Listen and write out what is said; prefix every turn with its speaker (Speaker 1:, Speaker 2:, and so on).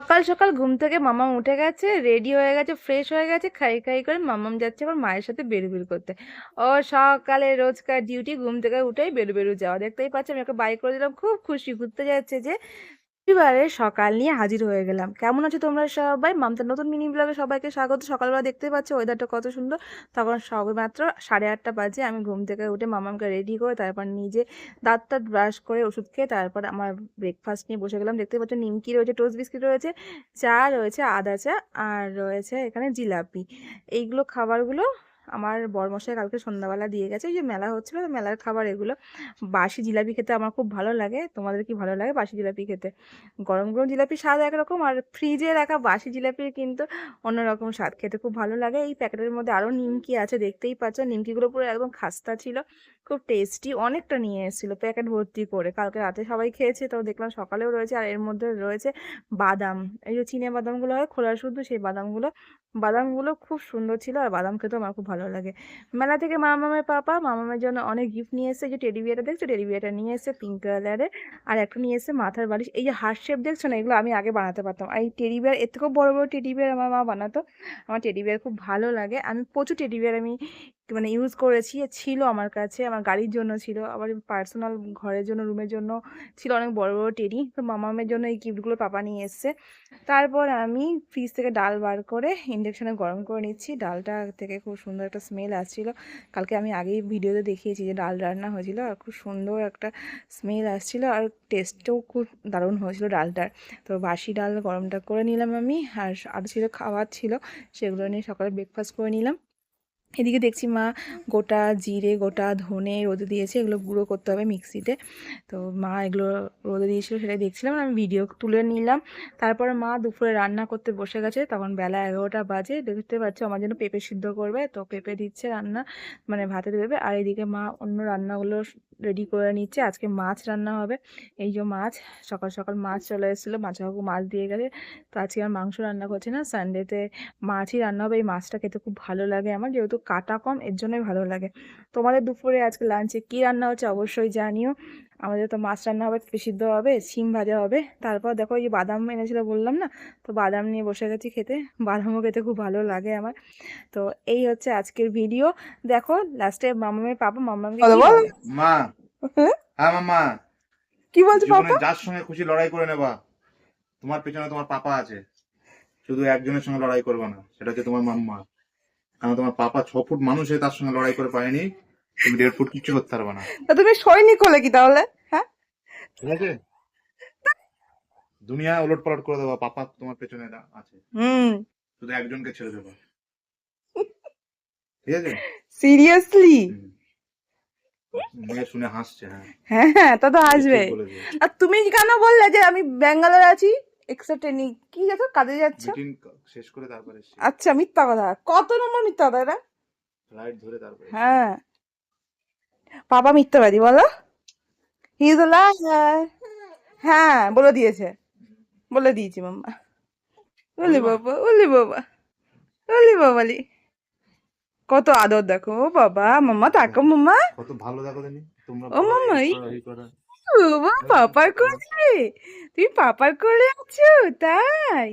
Speaker 1: সকাল সকাল ঘুম থেকে মামাম উঠে গেছে, রেডি হয়ে গেছে, ফ্রেশ হয়ে গেছে, খাই খাই করে মামাম যাচ্ছে আবার মায়ের সাথে বেরু করতে। ও সকালে রোজকার ডিউটি ঘুম থেকে উঠেই বেরু যাওয়া, দেখতেই পাচ্ছি আমি ওকে বাই করে দিলাম, খুব খুশি ঘুরতে যাচ্ছে যে। এবারে সকাল নিয়ে হাজির হয়ে গেলাম। কেমন আছো তোমরা সবাই? মামতার নতুন মিনি ব্লগে সবাইকে স্বাগত। সকালবেলা দেখতে পাচ্ছ ওয়েদারটা কত সুন্দর। তখন সবেমাত্র 8:30 বাজে। আমি ঘুম থেকে উঠে মামামকে রেডি করে তারপর নিজে দাঁত টাত ব্রাশ করে ওষুধ খেয়ে তারপর আমার ব্রেকফাস্ট নিয়ে বসে গেলাম। দেখতে পাচ্ছ নিমকি রয়েছে, টোস্ট বিস্কিট রয়েছে, চা রয়েছে, আদা চা, আর রয়েছে এখানে জিলাপি। এইগুলো খাবারগুলো আমার বরমশাই কালকে সন্ধ্যাবেলা দিয়ে গেছে। ওই যে মেলা হচ্ছিল, মেলার খাবার এগুলো। বাসি জিলাপি খেতে আমার খুব ভালো লাগে। তোমাদের কি ভালো লাগে বাসি জিলাপি খেতে? গরম গরম জিলাপির স্বাদ একরকম, আর ফ্রিজে রাখা বাসি জিলাপির কিন্তু অন্যরকম স্বাদ, খেতে খুব ভালো লাগে। এই প্যাকেটের মধ্যে আরও নিমকি আছে, দেখতেই পাচ্ছ। নিমকিগুলো পুরো একদম খাস্তা ছিল, খুব টেস্টি। অনেকটা নিয়ে এসেছিলো প্যাকেট ভর্তি করে, কালকে রাতে সবাই খেয়েছে, তো দেখলাম সকালেও রয়েছে। আর এর মধ্যে রয়েছে বাদাম, এই যে চিনে বাদামগুলো হয় খোলা শুদ্ধ, সেই বাদামগুলো। বাদামগুলো খুব সুন্দর ছিল, আর বাদাম খেতেও আমার খুব ভালো লাগে। মেলা থেকে মামামের পাপা মামামের জন্য অনেক গিফট নিয়ে এসেছে। যে টেডি বিয়ারটা দেখছো, টেডি বিয়ারটা নিয়ে এসেছে পিঙ্ক কালারের। আর একটা নিয়ে এসেছে মাথার বালিশ। এই যে হার্ট শেপ দেখছো না, এগুলো আমি আগে বানাতে পারতাম। আর এই টেডি বিয়ার, এর থেকেও বড় বড় টেডি বিয়ার আমার মা বানাতো। আমার টেডি বিয়ার খুব ভালো লাগে। আমি প্রচুর টেডি বিয়ার আমি মানে ইউজ করেছি, ছিল আমার কাছে। আমার গাড়ির জন্য ছিল, আবার পার্সোনাল ঘরের জন্য, রুমের জন্য ছিল অনেক বড় বড় টেডি। তো মামামের জন্য এই গিফটগুলো পাপা নিয়ে এসছে। তারপর আমি ফ্রিজ থেকে ডাল বার করে ইন্ডাকশনে গরম করে নিচ্ছি। ডালটা থেকে খুব সুন্দর একটা স্মেল আসছিল। কালকে আমি আগেই ভিডিওতে দেখিয়েছি যে ডাল রান্না হয়েছিল, আর খুব সুন্দর একটা স্মেল আসছিল, আর টেস্টও খুব দারুণ হয়েছিল ডালটার। তো বাসি ডাল গরমটা করে নিলাম আমি, আর আরও ছিল খাবার ছিল, সেগুলো নিয়ে সকালে ব্রেকফাস্ট করে নিলাম। এদিকে দেখছি মা গোটা জিরে, গোটা ধনে রোদে দিয়েছে, এগুলো গুঁড়ো করতে হবে মিক্সিতে। তো মা এগুলো রোদে দিয়েছিল, সেটাই দেখছিলাম, আমি ভিডিও তুলে নিলাম। তারপরে মা দুপুরে রান্না করতে বসে গেছে, তখন বেলা 11টা বাজে। দেখতে পাচ্ছ আমার জন্য পেঁপে সিদ্ধ করবে, তো পেঁপে দিচ্ছে রান্না, মানে ভাতে দেবে। আর এদিকে মা অন্য রান্নাগুলো রেডি করে নিচ্ছে। আজকে মাছ রান্না হবে। এই যে মাছ, সকাল সকাল মাছ চলে এসেছিলো, মাছ কাকু মাছ দিয়ে গেছে। তো আজকে আর মাংস রান্না করছে না, সানডেতে মাছই রান্না হবে। এই মাছটা খেতে খুব ভালো লাগে আমার, যেহেতু কাটা কম, এর জন্যই ভালো লাগে। তোমাদের দুপুরে আজকে লাঞ্চে কি রান্না হচ্ছে অবশ্যই জানিও। আমাদের তো মাছ রান্না হবে, পেঁপে সিদ্ধ হবে, শিম ভাজা হবে। তারপর দেখো এই যে বাদাম এনেছিল বললাম না, তো বাদাম নিয়ে বসে গেছি খেতে। বাদামও খেতে খুব ভালো লাগে আমার। তো এই হচ্ছে আজকের ভিডিও। দেখো লাস্টে মামামের পাপা মামামকে কি বলে।
Speaker 2: মা। হ্যাঁ মামা।
Speaker 1: কি বলছো
Speaker 2: জীবনে
Speaker 1: পাপা?
Speaker 2: যার সঙ্গে খুশি লড়াই করে নেবা। তোমার পেছনে তোমার পাপা আছে, শুধু একজনের সঙ্গে লড়াই করবে না, সেটা হচ্ছে তোমার মাম্মা। কারণ তোমার পাপা 6 ফুট মানুষ হয়ে তার সঙ্গে লড়াই করে পারেনি, তুমি 1.5 ফুট কিচ্ছু করতে পারবে না।
Speaker 1: তা তুমি সৈনিক হলে কি তাহলে? হ্যাঁ।
Speaker 2: ঠিক আছে, দুনিয়া ওলট পালট করে দেবা, পাপা তোমার পেছনে আছে,
Speaker 1: হুম।
Speaker 2: শুধু একজনকে ছেড়ে দেবা। ঠিক আছে।
Speaker 1: সিরিয়াসলি?
Speaker 2: হুম। মেয়ে শুনে হাসছে, হ্যাঁ।
Speaker 1: হ্যাঁ হ্যাঁ, তা তো
Speaker 2: এই ঠিক
Speaker 1: আসবে।
Speaker 2: বলেছে।
Speaker 1: আর তুমি কেন বললে যে আমি ব্যাঙ্গালোর আছি? এক্সেপ্টেনি কি যাচ্ছ, কাজে যাচ্ছ?
Speaker 2: মিটিং শেষ করে তারপরে এসছি,
Speaker 1: আচ্ছা, মিথ্যা কথা। কত নম্বর মিথ্যা কথা এটা?
Speaker 2: ফ্লাইট ধরে তারপরে এসছি।
Speaker 1: হ্যাঁ, পাপা মিথ্যাবাদী বলো। He is a liar. হ্যাঁ, বলে দিয়েছে, বলে দিয়েছি মাম্মা। ওলি
Speaker 2: বলি মা,
Speaker 1: বাবা, ওলি বাবা, ওলি বাবালি। কত আদর দেখো, ও বাবা, মাম্মা তাকো মাম্মা।
Speaker 2: কত ভালো দেখো জানি তোমরা,
Speaker 1: ও
Speaker 2: বাবা
Speaker 1: মাম্মা,
Speaker 2: এই
Speaker 1: এই
Speaker 2: করো এই করো।
Speaker 1: বাবা পাপার কোলে। তুমি পাপার কোলে আছো? তাই?